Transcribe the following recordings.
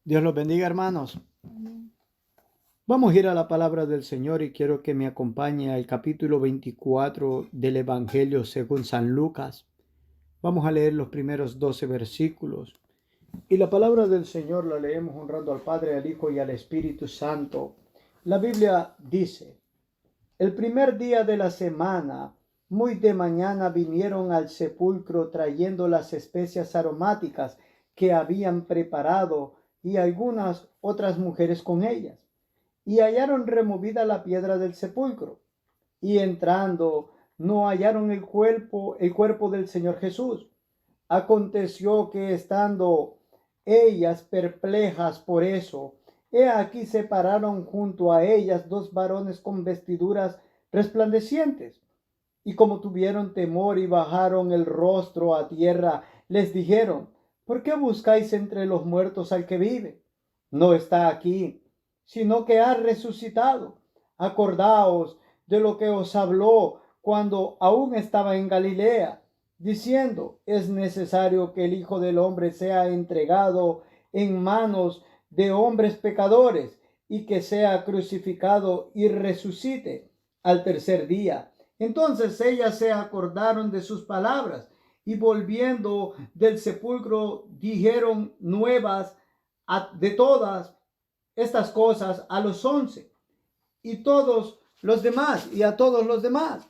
Dios los bendiga, hermanos. Vamos a ir a la palabra del Señor y quiero que me acompañe al capítulo 24 del Evangelio según San Lucas. Vamos a leer los primeros 12 versículos. Y la palabra del Señor la leemos honrando al Padre, al Hijo y al Espíritu Santo. La Biblia dice: el primer día de la semana, muy de mañana, vinieron al sepulcro trayendo las especias aromáticas que habían preparado y algunas otras mujeres con ellas. Y hallaron removida la piedra del sepulcro. Y entrando, no hallaron el cuerpo del Señor Jesús. Aconteció que estando ellas perplejas por eso, he aquí se pararon junto a ellas dos varones con vestiduras resplandecientes. Y como tuvieron temor y bajaron el rostro a tierra, les dijeron: ¿por qué buscáis entre los muertos al que vive? No está aquí, sino que ha resucitado. Acordaos de lo que os habló cuando aún estaba en Galilea, diciendo: es necesario que el Hijo del Hombre sea entregado en manos de hombres pecadores, y que sea crucificado y resucite al tercer día. Entonces ellas se acordaron de sus palabras, y volviendo del sepulcro dijeron nuevas de todas estas cosas a los 11 y todos los demás, y a todos los demás.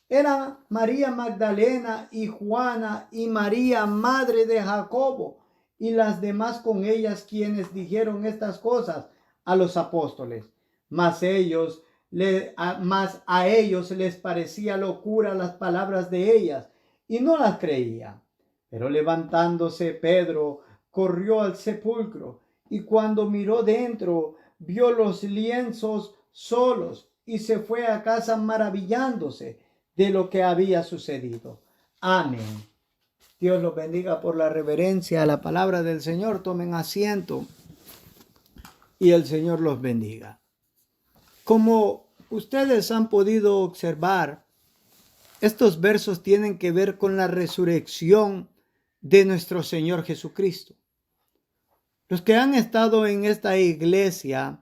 Era María Magdalena y Juana y María, madre de Jacobo, y las demás con ellas, quienes dijeron estas cosas a los apóstoles. Mas a ellos les parecía locura las palabras de ellas, y no las creían. Pero levantándose Pedro, corrió al sepulcro, y cuando miró dentro, vio los lienzos solos, y se fue a casa maravillándose de lo que había sucedido. Amén. Dios los bendiga por la reverencia a la palabra del Señor. Tomen asiento y el Señor los bendiga. Como ustedes han podido observar, estos versos tienen que ver con la resurrección de nuestro Señor Jesucristo. Los que han estado en esta iglesia,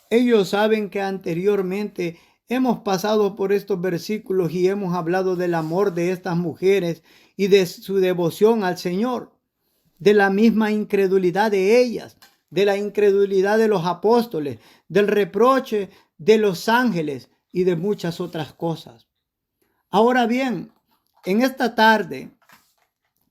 ellos saben que anteriormente hemos pasado por estos versículos y hemos hablado del amor de estas mujeres y de su devoción al Señor, de la misma incredulidad de ellas, de la incredulidad de los apóstoles, del reproche de los ángeles y de muchas otras cosas. Ahora bien, en esta tarde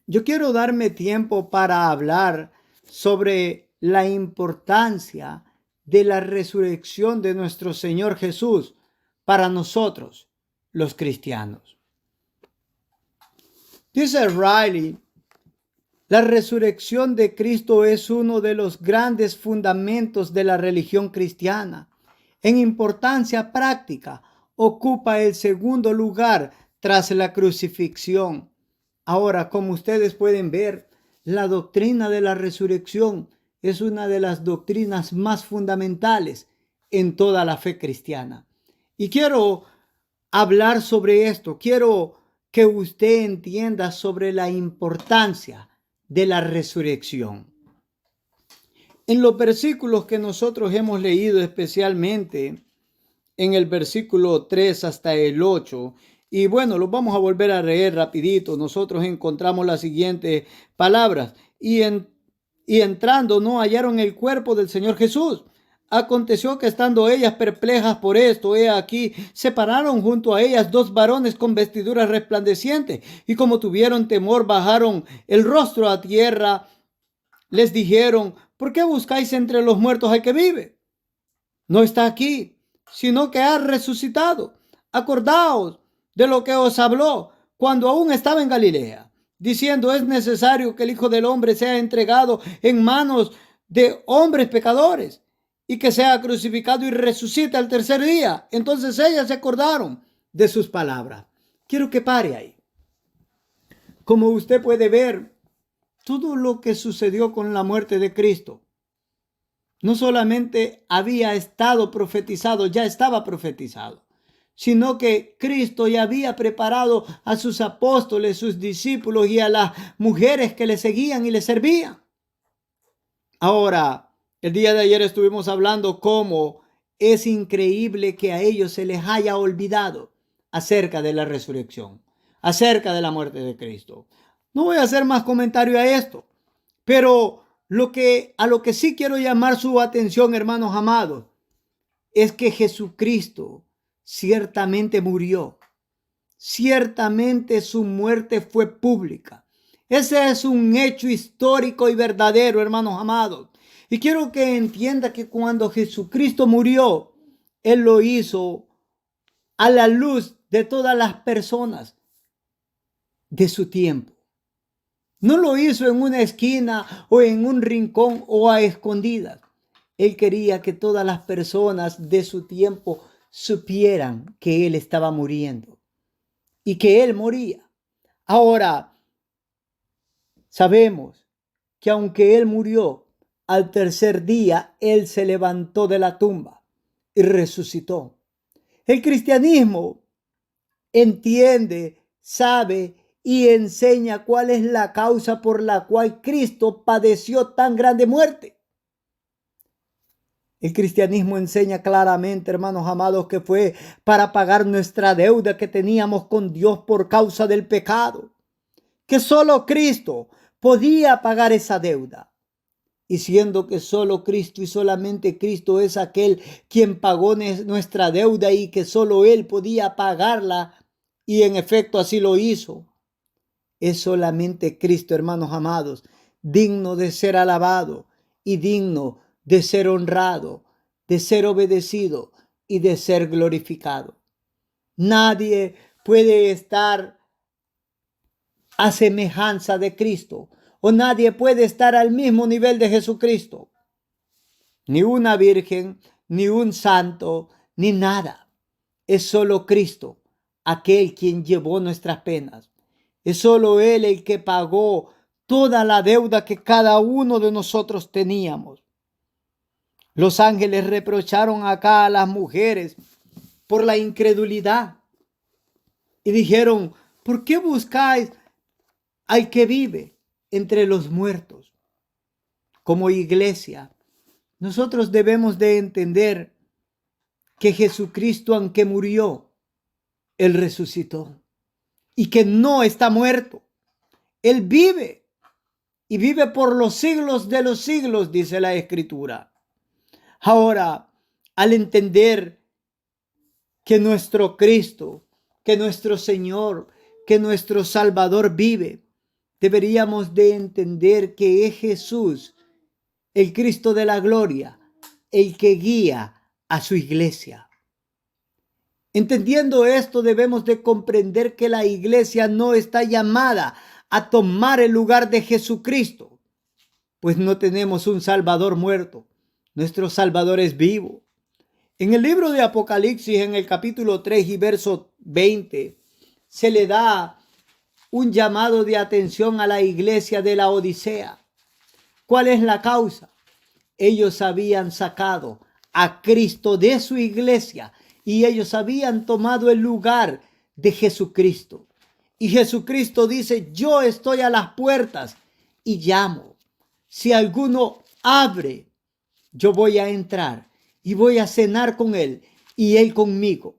yo quiero darme tiempo para hablar sobre la importancia de la resurrección de nuestro Señor Jesús para nosotros, los cristianos. Dice Riley: la resurrección de Cristo es uno de los grandes fundamentos de la religión cristiana. En importancia práctica, ocupa el segundo lugar tras la crucifixión. Ahora, como ustedes pueden ver, la doctrina de la resurrección es una de las doctrinas más fundamentales en toda la fe cristiana. Y quiero hablar sobre esto. Quiero que usted entienda sobre la importancia de la resurrección. En los versículos que nosotros hemos leído, especialmente en el versículo 3 hasta el 8, y bueno, los vamos a volver a leer rapidito, nosotros encontramos las siguientes palabras: y entrando no hallaron el cuerpo del Señor Jesús. Aconteció que estando ellas perplejas por esto, he aquí, se pararon junto a ellas dos varones con vestiduras resplandecientes, y como tuvieron temor, bajaron el rostro a tierra. Les dijeron: ¿por qué buscáis entre los muertos al que vive? No está aquí, sino que ha resucitado. Acordaos de lo que os habló cuando aún estaba en Galilea, diciendo: es necesario que el Hijo del Hombre sea entregado en manos de hombres pecadores, y que sea crucificado y resucite al tercer día. Entonces ellas se acordaron de sus palabras. Quiero que pare ahí. Como usted puede ver, todo lo que sucedió con la muerte de Cristo no solamente había estado profetizado, ya estaba profetizado, sino que Cristo ya había preparado a sus apóstoles, sus discípulos y a las mujeres que le seguían y le servían. Ahora, el día de ayer estuvimos hablando cómo es increíble que a ellos se les haya olvidado acerca de la resurrección, acerca de la muerte de Cristo. No voy a hacer más comentario a esto, pero a lo que sí quiero llamar su atención, hermanos amados, es que Jesucristo ciertamente murió. Ciertamente su muerte fue pública. Ese es un hecho histórico y verdadero, hermanos amados. Y quiero que entienda que cuando Jesucristo murió, Él lo hizo a la luz de todas las personas de su tiempo. No lo hizo en una esquina o en un rincón o a escondidas. Él quería que todas las personas de su tiempo supieran que Él estaba muriendo y que Él moría. Ahora, sabemos que aunque Él murió, al tercer día Él se levantó de la tumba y resucitó. El cristianismo entiende, sabe y enseña cuál es la causa por la cual Cristo padeció tan grande muerte. El cristianismo enseña claramente, hermanos amados, que fue para pagar nuestra deuda que teníamos con Dios por causa del pecado. Que solo Cristo podía pagar esa deuda. Y siendo que solo Cristo y solamente Cristo es aquel quien pagó nuestra deuda y que solo Él podía pagarla, y en efecto así lo hizo, es solamente Cristo, hermanos amados, digno de ser alabado y digno de ser honrado, de ser obedecido y de ser glorificado. Nadie puede estar a semejanza de Cristo, o nadie puede estar al mismo nivel de Jesucristo. Ni una virgen, ni un santo, ni nada. Es solo Cristo, aquel quien llevó nuestras penas. Es solo Él el que pagó toda la deuda que cada uno de nosotros teníamos. Los ángeles reprocharon acá a las mujeres por la incredulidad y dijeron: ¿por qué buscáis al que vive entre los muertos? Como iglesia, nosotros debemos de entender que Jesucristo, aunque murió, Él resucitó y que no está muerto. Él vive y vive por los siglos de los siglos, dice la Escritura. Ahora, al entender que nuestro Cristo, que nuestro Señor, que nuestro Salvador vive, deberíamos de entender que es Jesús, el Cristo de la gloria, el que guía a su iglesia. Entendiendo esto, debemos de comprender que la iglesia no está llamada a tomar el lugar de Jesucristo, pues no tenemos un Salvador muerto. Nuestro Salvador es vivo. En el libro de Apocalipsis, en el capítulo 3 y verso 20, se le da un llamado de atención a la iglesia de la Odisea. ¿Cuál es la causa? Ellos habían sacado a Cristo de su iglesia y ellos habían tomado el lugar de Jesucristo. Y Jesucristo dice: yo estoy a las puertas y llamo. Si alguno abre, yo voy a entrar y voy a cenar con él y él conmigo.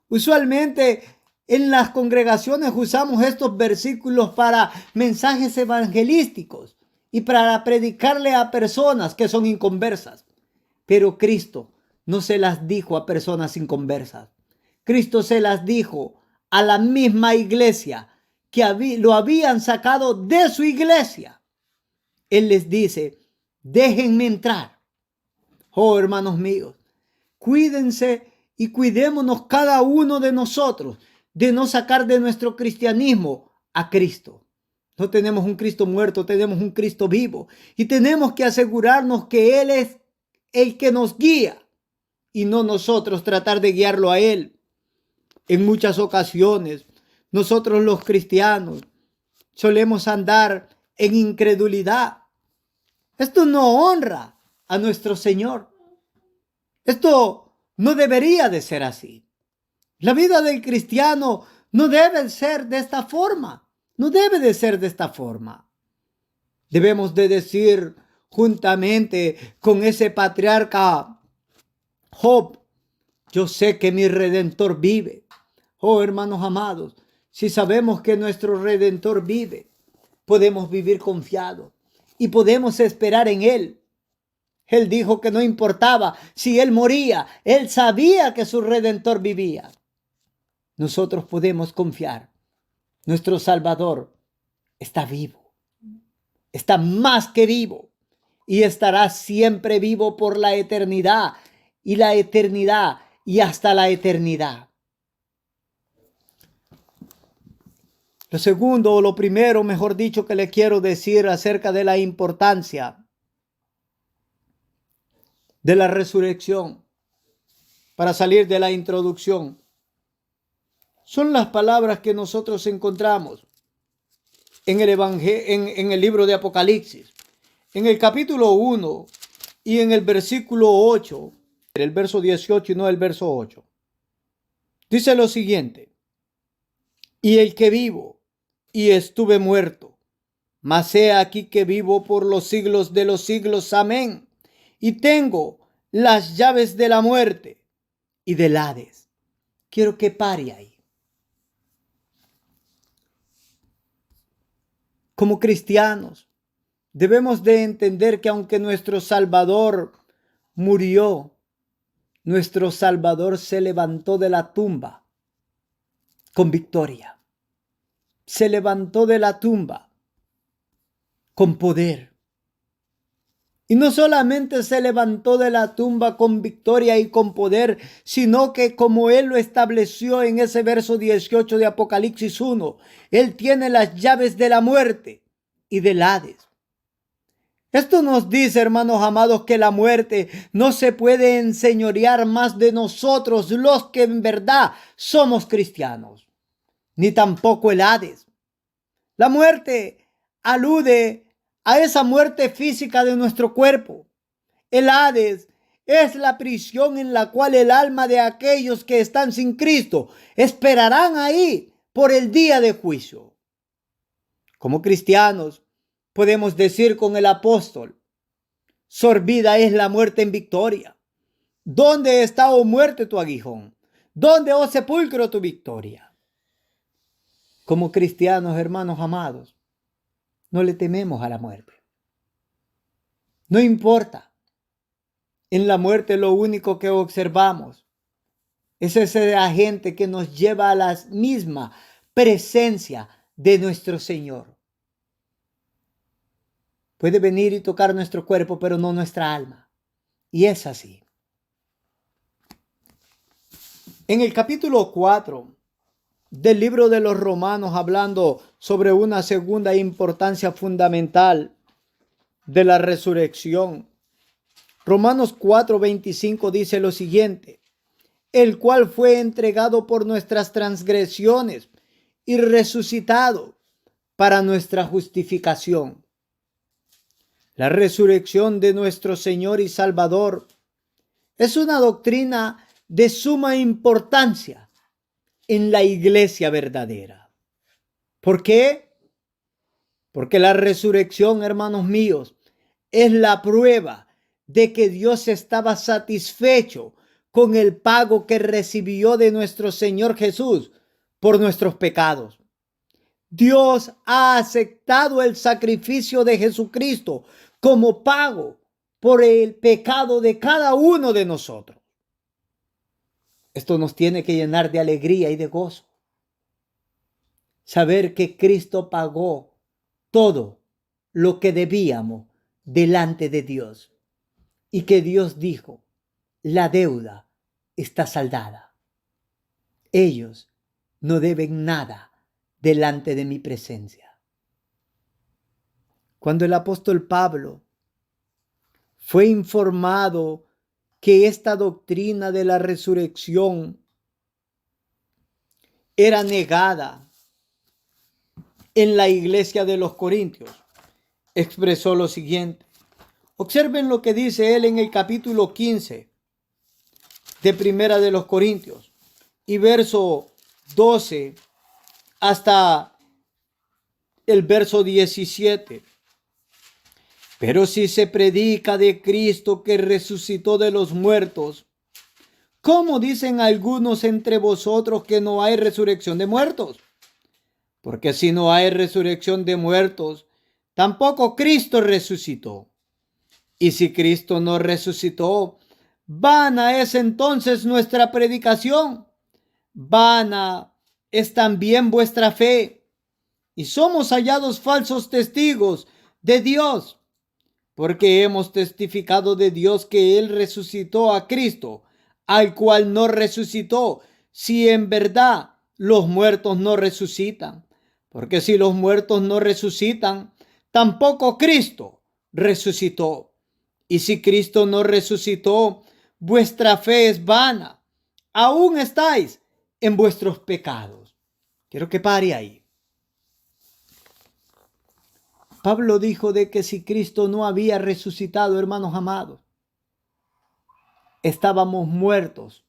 Usualmente en las congregaciones usamos estos versículos para mensajes evangelísticos y para predicarle a personas que son inconversas. Pero Cristo no se las dijo a personas inconversas. Cristo se las dijo a la misma iglesia que lo habían sacado de su iglesia. Él les dice: déjenme entrar. Oh, hermanos míos, cuídense y cuidémonos cada uno de nosotros de no sacar de nuestro cristianismo a Cristo. No tenemos un Cristo muerto, tenemos un Cristo vivo. Y tenemos que asegurarnos que Él es el que nos guía y no nosotros tratar de guiarlo a Él. En muchas ocasiones, nosotros los cristianos solemos andar en incredulidad. Esto no honra a nuestro Señor. Esto no debería de ser así. La vida del cristiano no debe ser de esta forma. No debe de ser de esta forma. Debemos de decir juntamente con ese patriarca Job, yo sé que mi Redentor vive. Oh, hermanos amados, si sabemos que nuestro Redentor vive, podemos vivir confiados y podemos esperar en Él. Él dijo que no importaba si Él moría, Él sabía que su Redentor vivía. Nosotros podemos confiar. Nuestro Salvador está vivo, está más que vivo y estará siempre vivo por la eternidad y hasta la eternidad. Lo segundo, o lo primero, mejor dicho, que le quiero decir acerca de la importancia de la resurrección, para salir de la introducción, son las palabras que nosotros encontramos en el en el libro de Apocalipsis, en el capítulo 1 y en el versículo 8, el verso 18 y no el verso 8. Dice lo siguiente: y el que vivo y estuve muerto, mas he aquí que vivo por los siglos de los siglos. Amén. Y tengo las llaves de la muerte y del Hades. Quiero que pare ahí. Como cristianos, debemos de entender que aunque nuestro Salvador murió, nuestro Salvador se levantó de la tumba con victoria. Se levantó de la tumba con poder. Y no solamente se levantó de la tumba con victoria y con poder, sino que como Él lo estableció en ese verso 18 de Apocalipsis 1, Él tiene las llaves de la muerte y del Hades. Esto nos dice, hermanos amados, que la muerte no se puede enseñorear más de nosotros, los que en verdad somos cristianos, ni tampoco el Hades. La muerte alude a esa muerte física de nuestro cuerpo. El Hades es la prisión en la cual el alma de aquellos que están sin Cristo esperarán ahí por el día de juicio. Como cristianos, podemos decir con el apóstol: sorbida es la muerte en victoria. ¿Dónde está, oh muerte, tu aguijón? ¿Dónde, oh sepulcro, tu victoria? Como cristianos, hermanos amados, no le tememos a la muerte. No importa. En la muerte lo único que observamos es ese agente que nos lleva a la misma presencia de nuestro Señor. Puede venir y tocar nuestro cuerpo, pero no nuestra alma. Y es así. En el capítulo 4 del libro de los Romanos, hablando sobre una segunda importancia fundamental de la resurrección, Romanos 4:25 dice lo siguiente: el cual fue entregado por nuestras transgresiones y resucitado para nuestra justificación. La resurrección de nuestro Señor y Salvador es una doctrina de suma importancia en la iglesia verdadera. ¿Por qué? Porque la resurrección, hermanos míos, es la prueba de que Dios estaba satisfecho con el pago que recibió de nuestro Señor Jesús por nuestros pecados. Dios ha aceptado el sacrificio de Jesucristo como pago por el pecado de cada uno de nosotros. Esto nos tiene que llenar de alegría y de gozo. Saber que Cristo pagó todo lo que debíamos delante de Dios y que Dios dijo: la deuda está saldada. Ellos no deben nada delante de mi presencia. Cuando el apóstol Pablo fue informado que esta doctrina de la resurrección era negada en la iglesia de los Corintios, expresó lo siguiente. Observen lo que dice él en el capítulo 15 de Primera de los Corintios y verso 12 hasta el verso 17. Pero si se predica de Cristo que resucitó de los muertos, ¿cómo dicen algunos entre vosotros que no hay resurrección de muertos? Porque si no hay resurrección de muertos, tampoco Cristo resucitó. Y si Cristo no resucitó, vana es entonces nuestra predicación, vana es también vuestra fe, y somos hallados falsos testigos de Dios, porque hemos testificado de Dios que Él resucitó a Cristo, al cual no resucitó, si en verdad los muertos no resucitan. Porque si los muertos no resucitan, tampoco Cristo resucitó. Y si Cristo no resucitó, vuestra fe es vana. Aún estáis en vuestros pecados. Quiero que pare ahí. Pablo dijo de que si Cristo no había resucitado, hermanos amados, estábamos muertos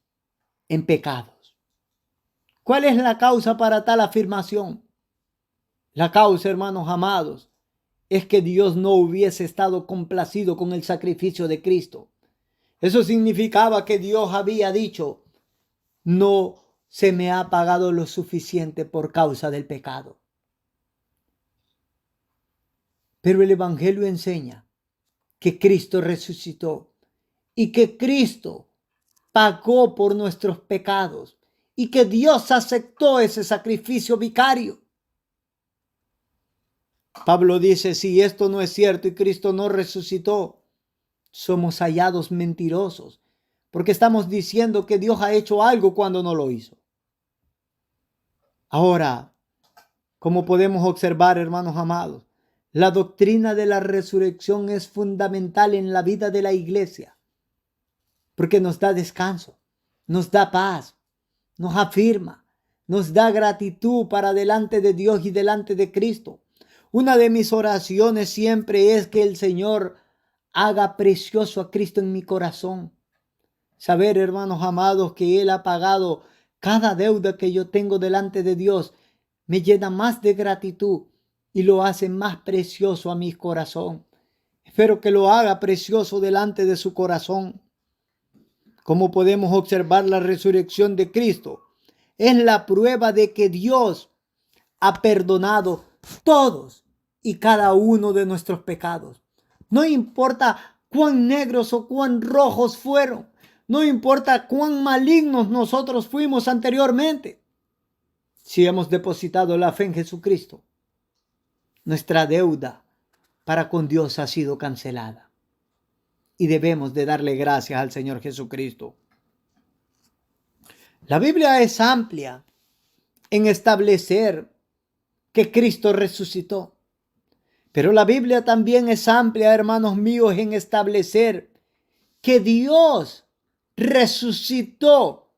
en pecados. ¿Cuál es la causa para tal afirmación? La causa, hermanos amados, es que Dios no hubiese estado complacido con el sacrificio de Cristo. Eso significaba que Dios había dicho, no se me ha pagado lo suficiente por causa del pecado. Pero el Evangelio enseña que Cristo resucitó y que Cristo pagó por nuestros pecados y que Dios aceptó ese sacrificio vicario. Pablo dice, si esto no es cierto y Cristo no resucitó, somos hallados mentirosos, porque estamos diciendo que Dios ha hecho algo cuando no lo hizo. Ahora, como podemos observar, hermanos amados, la doctrina de la resurrección es fundamental en la vida de la iglesia, porque nos da descanso, nos da paz, nos afirma, nos da gratitud para delante de Dios y delante de Cristo. Una de mis oraciones siempre es que el Señor haga precioso a Cristo en mi corazón. Saber, hermanos amados, que Él ha pagado cada deuda que yo tengo delante de Dios me llena más de gratitud y lo hace más precioso a mi corazón. Espero que lo haga precioso delante de su corazón. Como podemos observar, la resurrección de Cristo es la prueba de que Dios ha perdonado todos y cada uno de nuestros pecados. No importa cuán negros o cuán rojos fueron. No importa cuán malignos nosotros fuimos anteriormente. Si hemos depositado la fe en Jesucristo, nuestra deuda para con Dios ha sido cancelada. Y debemos de darle gracias al Señor Jesucristo. La Biblia es amplia en establecer que Cristo resucitó. Pero la Biblia también es amplia, hermanos míos, en establecer que Dios resucitó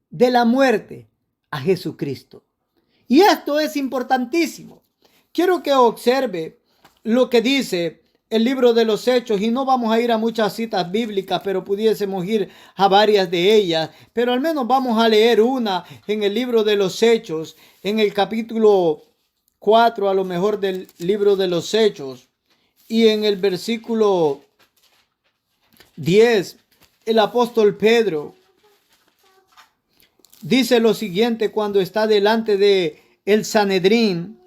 de la muerte a Jesucristo. Y esto es importantísimo. Quiero que observe lo que dice el libro de los Hechos, y no vamos a ir a muchas citas bíblicas, pero pudiésemos ir a varias de ellas, pero al menos vamos a leer una en el libro de los Hechos, en el capítulo 4 a lo mejor del libro de los Hechos, y en el versículo 10, el apóstol Pedro dice lo siguiente cuando está delante de el Sanedrín: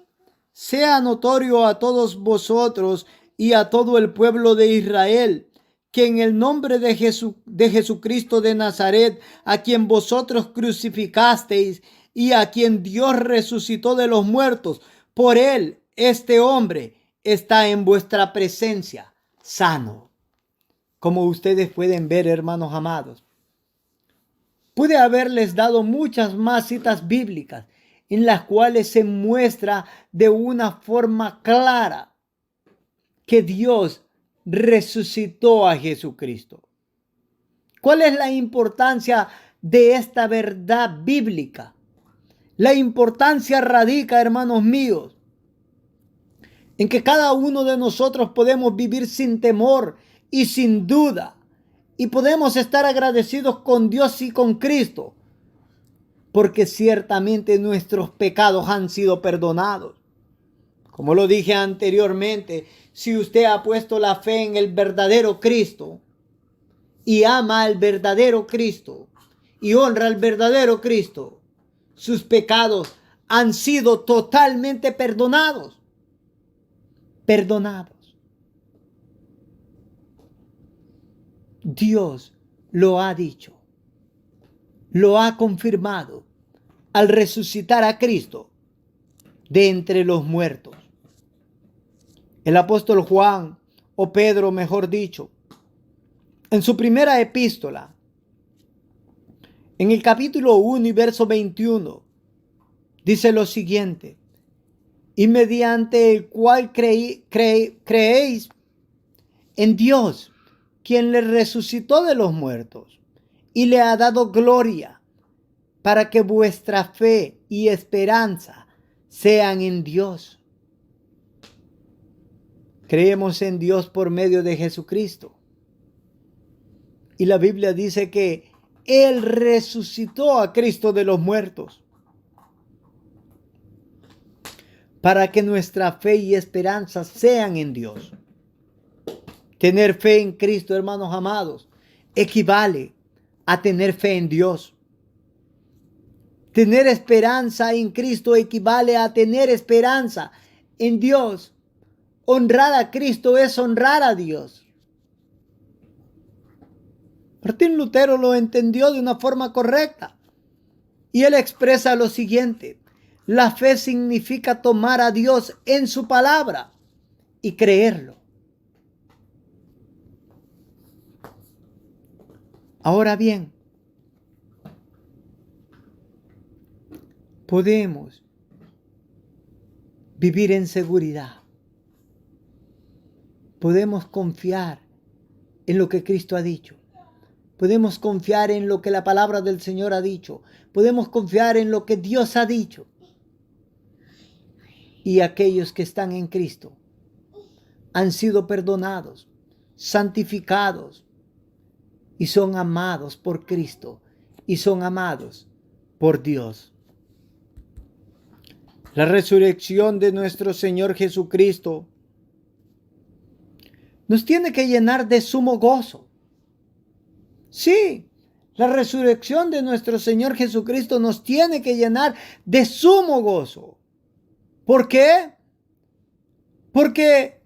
sea notorio a todos vosotros y a todo el pueblo de Israel, que en el nombre de Jesucristo de Nazaret, a quien vosotros crucificasteis y a quien Dios resucitó de los muertos, por él este hombre está en vuestra presencia sano. Como ustedes pueden ver, hermanos amados, pude haberles dado muchas más citas bíblicas en las cuales se muestra de una forma clara que Dios resucitó a Jesucristo. ¿Cuál es la importancia de esta verdad bíblica? La importancia radica, hermanos míos, en que cada uno de nosotros podemos vivir sin temor y sin duda, y podemos estar agradecidos con Dios y con Cristo, porque ciertamente nuestros pecados han sido perdonados. Como lo dije anteriormente, si usted ha puesto la fe en el verdadero Cristo y ama al verdadero Cristo y honra al verdadero Cristo, sus pecados han sido totalmente perdonados. Perdonados. Dios lo ha dicho, lo ha confirmado al resucitar a Cristo de entre los muertos. El apóstol Juan, o Pedro mejor dicho, en su primera epístola, en el capítulo 1 y verso 21, dice lo siguiente: y mediante el cual creéis en Dios, quien le resucitó de los muertos y le ha dado gloria, para que vuestra fe y esperanza sean en Dios. Creemos en Dios por medio de Jesucristo. Y la Biblia dice que Él resucitó a Cristo de los muertos, para que nuestra fe y esperanza sean en Dios. Tener fe en Cristo, hermanos amados, equivale a tener fe en Dios. Tener esperanza en Cristo equivale a tener esperanza en Dios. Honrar a Cristo es honrar a Dios. Martín Lutero lo entendió de una forma correcta. Y él expresa lo siguiente: la fe significa tomar a Dios en su palabra y creerlo. Ahora bien, podemos vivir en seguridad. Podemos confiar en lo que Cristo ha dicho. Podemos confiar en lo que la palabra del Señor ha dicho. Podemos confiar en lo que Dios ha dicho. Y aquellos que están en Cristo han sido perdonados, santificados y son amados por Cristo y son amados por Dios. La resurrección de nuestro Señor Jesucristo nos tiene que llenar de sumo gozo. Sí, la resurrección de nuestro Señor Jesucristo nos tiene que llenar de sumo gozo. ¿Por qué? Porque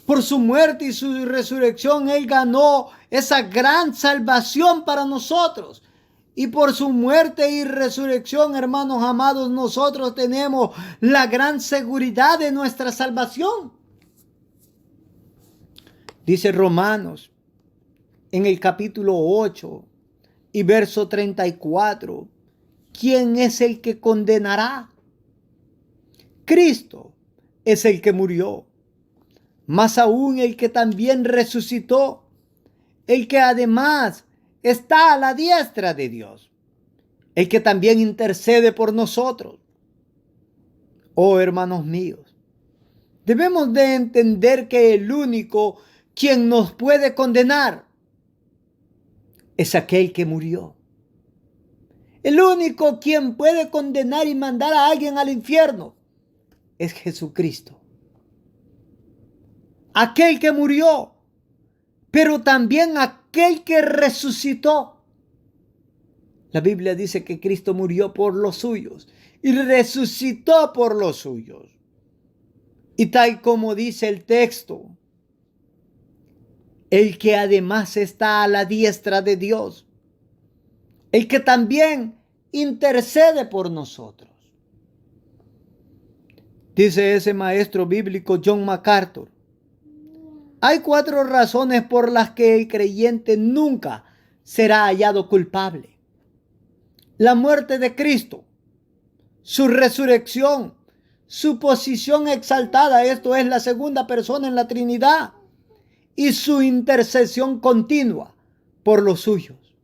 por su muerte y su resurrección Él ganó esa gran salvación para nosotros. Y por su muerte y resurrección, hermanos amados, nosotros tenemos la gran seguridad de nuestra salvación. Dice Romanos en el capítulo 8 y verso 34, ¿quién es el que condenará? Cristo es el que murió, más aún el que también resucitó, el que además está a la diestra de Dios, el que también intercede por nosotros. Oh, hermanos míos, debemos de entender que el único quien nos puede condenar es aquel que murió. El único quien puede condenar y mandar a alguien al infierno es Jesucristo. Aquel que murió, pero también aquel que resucitó. La Biblia dice que Cristo murió por los suyos y resucitó por los suyos. Y tal como dice el texto, el que además está a la diestra de Dios, el que también intercede por nosotros. Dice ese maestro bíblico John MacArthur: hay 4 razones por las que el creyente nunca será hallado culpable: la muerte de Cristo, su resurrección, su posición exaltada, esto es la segunda persona en la Trinidad, y su intercesión continua por los suyos.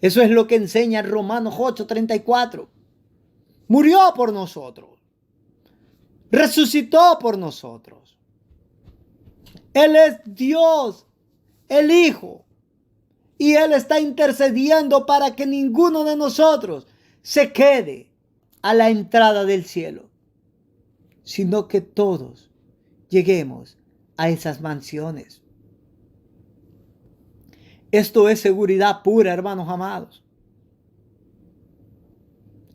Eso es lo que enseña Romanos 8:34. Murió por nosotros. Resucitó por nosotros. Él es Dios, el Hijo. Y Él está intercediendo para que ninguno de nosotros se quede a la entrada del cielo. sino que todos lleguemos a esas mansiones. Esto es seguridad pura, hermanos amados.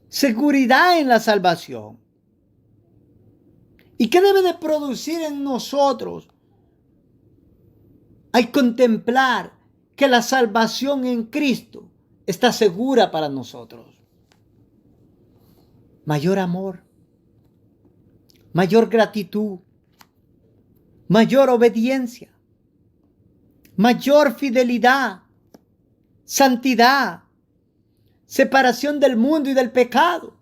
Seguridad en la salvación. ¿Y qué debe de producir en nosotros al contemplar que la salvación en Cristo está segura para nosotros? Mayor amor, mayor gratitud, mayor obediencia, mayor fidelidad, santidad, separación del mundo y del pecado.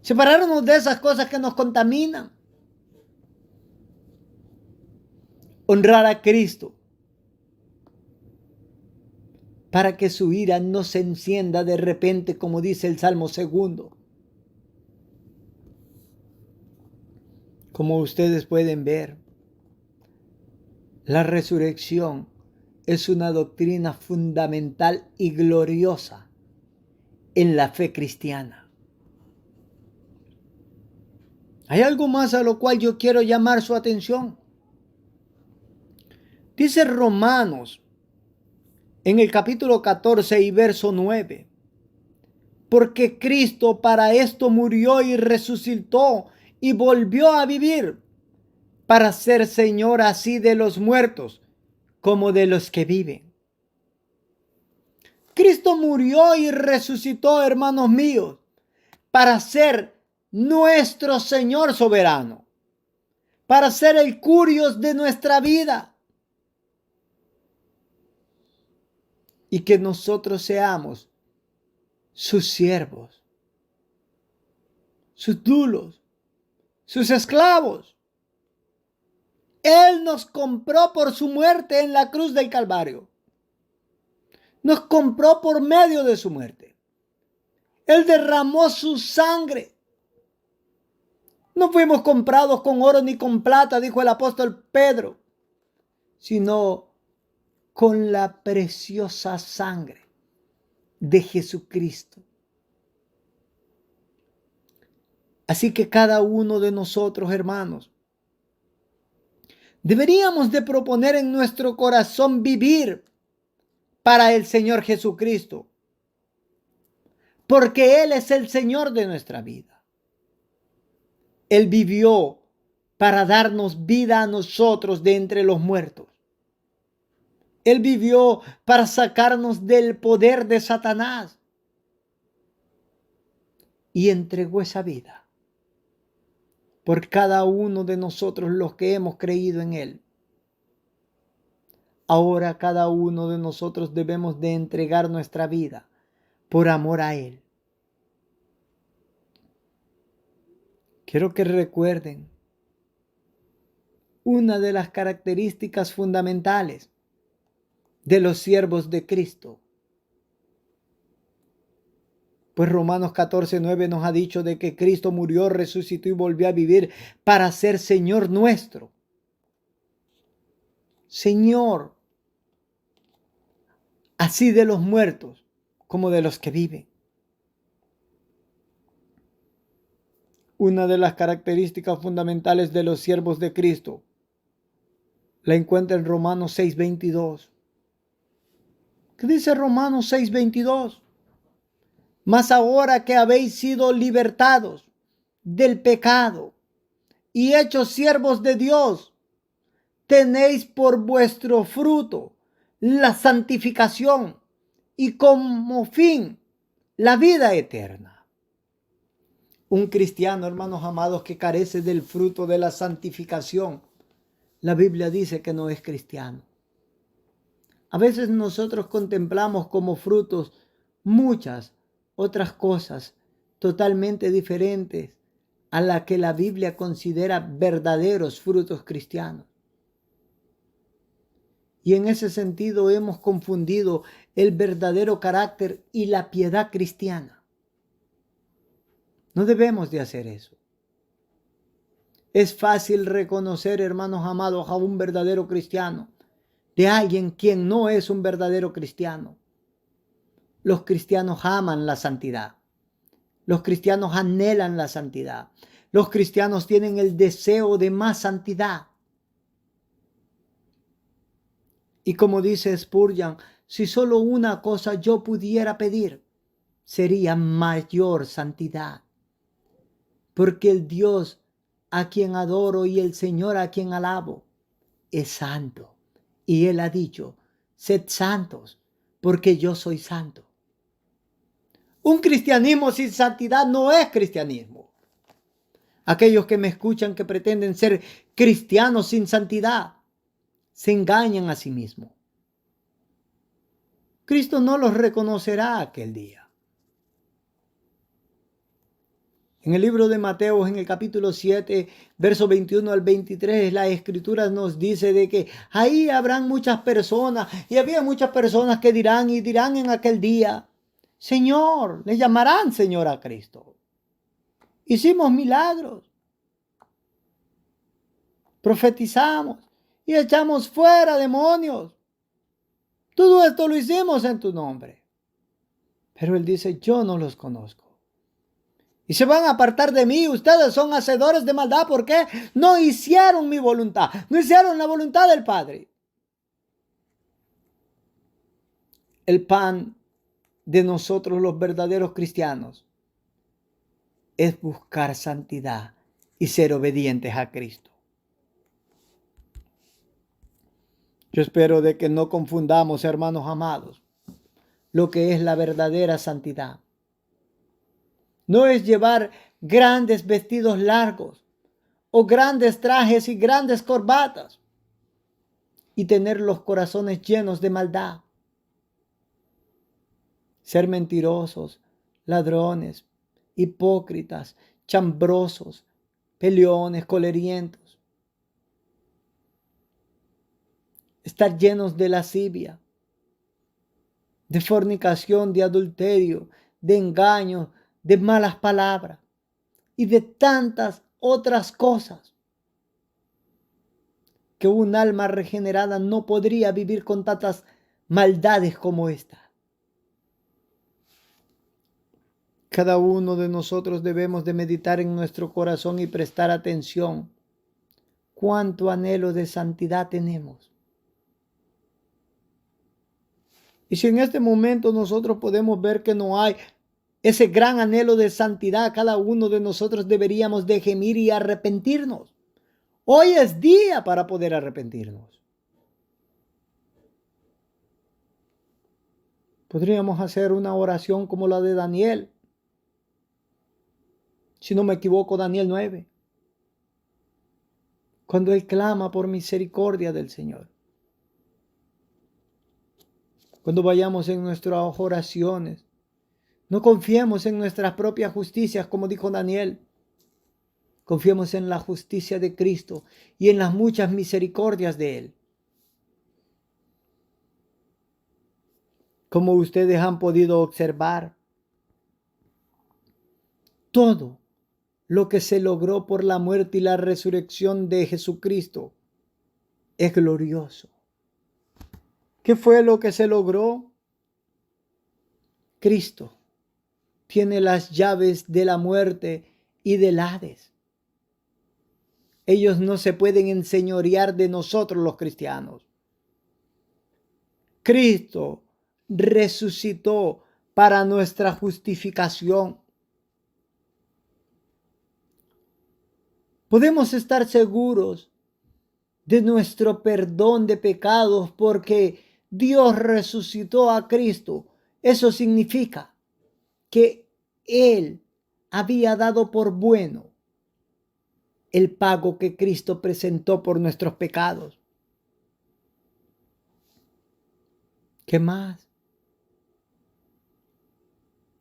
Separarnos de esas cosas que nos contaminan. Honrar a Cristo para que su ira no se encienda de repente, como dice el Salmo 2. Como ustedes pueden ver, la resurrección es una doctrina fundamental y gloriosa en la fe cristiana. Hay algo más a lo cual yo quiero llamar su atención. Dice Romanos en el capítulo 14 y verso 9. Porque Cristo para esto murió y resucitó y volvió a vivir, para ser Señor así de los muertos como de los que viven. Cristo murió y resucitó, hermanos míos, para ser nuestro Señor soberano, para ser el curios de nuestra vida, y que nosotros seamos sus siervos, sus dulos, sus esclavos. Él nos compró por su muerte en la cruz del Calvario. Nos compró por medio de su muerte. Él derramó su sangre. No fuimos comprados con oro ni con plata, dijo el apóstol Pedro, sino con la preciosa sangre de Jesucristo. Así que cada uno de nosotros, hermanos, deberíamos de proponer en nuestro corazón vivir para el Señor Jesucristo, porque Él es el Señor de nuestra vida. Él vivió para darnos vida a nosotros de entre los muertos. Él vivió para sacarnos del poder de Satanás y entregó esa vida por cada uno de nosotros los que hemos creído en Él. Ahora cada uno de nosotros debemos de entregar nuestra vida por amor a Él. Quiero que recuerden una de las características fundamentales de los siervos de Cristo. Pues Romanos 14:9 nos ha dicho de que Cristo murió, resucitó y volvió a vivir para ser Señor nuestro. Señor, así de los muertos como de los que viven. Una de las características fundamentales de los siervos de Cristo la encuentra en Romanos 6:22. ¿Qué dice Romanos 6:22? Mas ahora que habéis sido libertados del pecado y hechos siervos de Dios, tenéis por vuestro fruto la santificación y como fin la vida eterna. Un cristiano, hermanos amados, que carece del fruto de la santificación, la Biblia dice que no es cristiano. A veces nosotros contemplamos como frutos muchas otras cosas totalmente diferentes a la que la Biblia considera verdaderos frutos cristianos. Y en ese sentido hemos confundido el verdadero carácter y la piedad cristiana. No debemos de hacer eso. Es fácil reconocer, hermanos amados, a un verdadero cristiano de alguien quien no es un verdadero cristiano. Los cristianos aman la santidad, Los cristianos anhelan la santidad. Los cristianos tienen el deseo de más santidad. Y como dice Spurgeon, si solo una cosa yo pudiera pedir, sería mayor santidad. Porque el Dios a quien adoro y el Señor a quien alabo es santo. Y Él ha dicho, sed santos, porque yo soy santo. Un cristianismo sin santidad no es cristianismo. Aquellos que me escuchan que pretenden ser cristianos sin santidad, se engañan a sí mismos. Cristo no los reconocerá aquel día. En el libro de Mateo, en el capítulo 7, verso 21 al 23, la Escritura nos dice de que ahí habrán muchas personas, y había muchas personas que dirán en aquel día, Señor, le llamarán Señor a Cristo. Hicimos milagros, profetizamos y echamos fuera demonios. Todo esto lo hicimos en tu nombre. Pero Él dice, yo no los conozco. Y se van a apartar de mí. Ustedes son hacedores de maldad porque no hicieron mi voluntad. No hicieron la voluntad del Padre. El pan de nosotros los verdaderos cristianos es buscar santidad y ser obedientes a Cristo. Yo espero de que no confundamos, hermanos amados, lo que es la verdadera santidad. No es llevar grandes vestidos largos o grandes trajes y grandes corbatas y tener los corazones llenos de maldad. Ser mentirosos, ladrones, hipócritas, chambrosos, peleones, colerientos. Estar llenos de lascivia, de fornicación, de adulterio, de engaño, de malas palabras y de tantas otras cosas que un alma regenerada no podría vivir con tantas maldades como esta. Cada uno de nosotros debemos de meditar en nuestro corazón y prestar atención. ¿Cuánto anhelo de santidad tenemos? Y si en este momento nosotros podemos ver que no hay ese gran anhelo de santidad, cada uno de nosotros deberíamos de gemir y arrepentirnos. Hoy es día para poder arrepentirnos. Podríamos hacer una oración como la de Daniel. Si no me equivoco, Daniel 9. Cuando él clama por misericordia del Señor. Cuando vayamos en nuestras oraciones, no confiemos en nuestras propias justicias, como dijo Daniel. Confiemos en la justicia de Cristo y en las muchas misericordias de Él. Como ustedes han podido observar, todo lo que se logró por la muerte y la resurrección de Jesucristo es glorioso. ¿Qué fue lo que se logró? Cristo tiene las llaves de la muerte y del Hades. Ellos no se pueden enseñorear de nosotros los cristianos. Cristo resucitó para nuestra justificación. Podemos estar seguros de nuestro perdón de pecados porque Dios resucitó a Cristo. Eso significa que Él había dado por bueno el pago que Cristo presentó por nuestros pecados. ¿Qué más?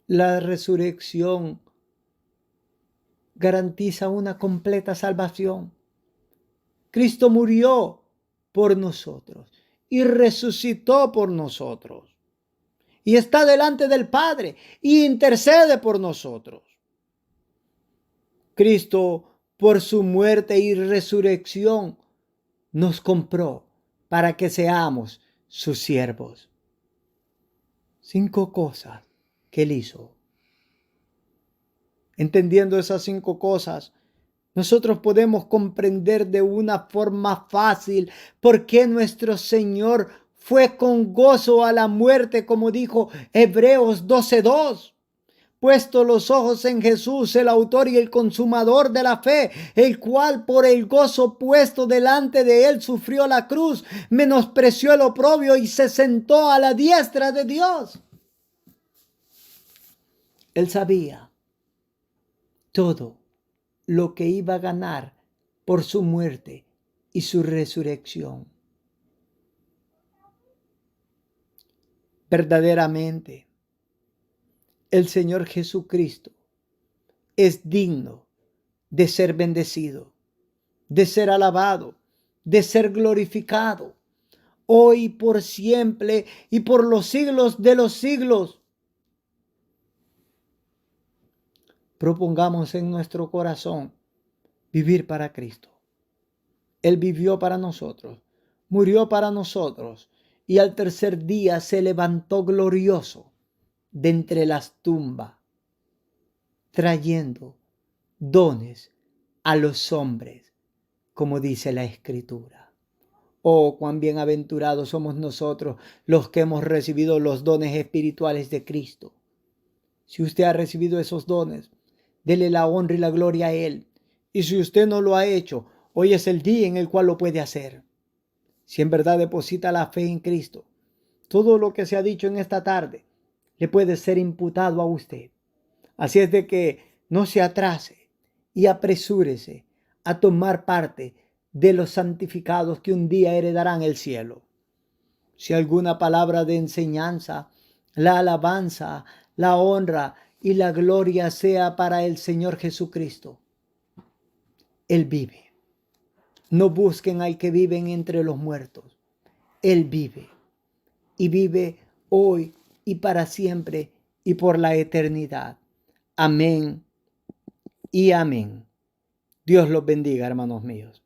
La resurrección garantiza una completa salvación. Cristo murió por nosotros y resucitó por nosotros. Y está delante del Padre y intercede por nosotros. Cristo, por su muerte y resurrección, nos compró para que seamos sus siervos. 5 cosas que Él hizo. Entendiendo esas 5 cosas, nosotros podemos comprender de una forma fácil por qué nuestro Señor fue con gozo a la muerte, como dijo Hebreos 12:2. Puesto los ojos en Jesús, el autor y el consumador de la fe, el cual por el gozo puesto delante de él sufrió la cruz, menospreció el oprobio y se sentó a la diestra de Dios. Él sabía todo lo que iba a ganar por su muerte y su resurrección. Verdaderamente, el Señor Jesucristo es digno de ser bendecido, de ser alabado, de ser glorificado, hoy, por siempre y por los siglos de los siglos. Propongamos en nuestro corazón vivir para Cristo. Él vivió para nosotros, murió para nosotros y al tercer día se levantó glorioso de entre las tumbas, trayendo dones a los hombres, como dice la Escritura. Oh, cuán bienaventurados somos nosotros los que hemos recibido los dones espirituales de Cristo. Si usted ha recibido esos dones, dele la honra y la gloria a Él. Y si usted no lo ha hecho, hoy es el día en el cual lo puede hacer. Si en verdad deposita la fe en Cristo, todo lo que se ha dicho en esta tarde le puede ser imputado a usted. Así es de que no se atrase y apresúrese a tomar parte de los santificados que un día heredarán el cielo. Si alguna palabra de enseñanza, la alabanza, la honra y la gloria sea para el Señor Jesucristo. Él vive. No busquen al que vive entre los muertos. Él vive. Y vive hoy y para siempre y por la eternidad. Amén y amén. Dios los bendiga, hermanos míos.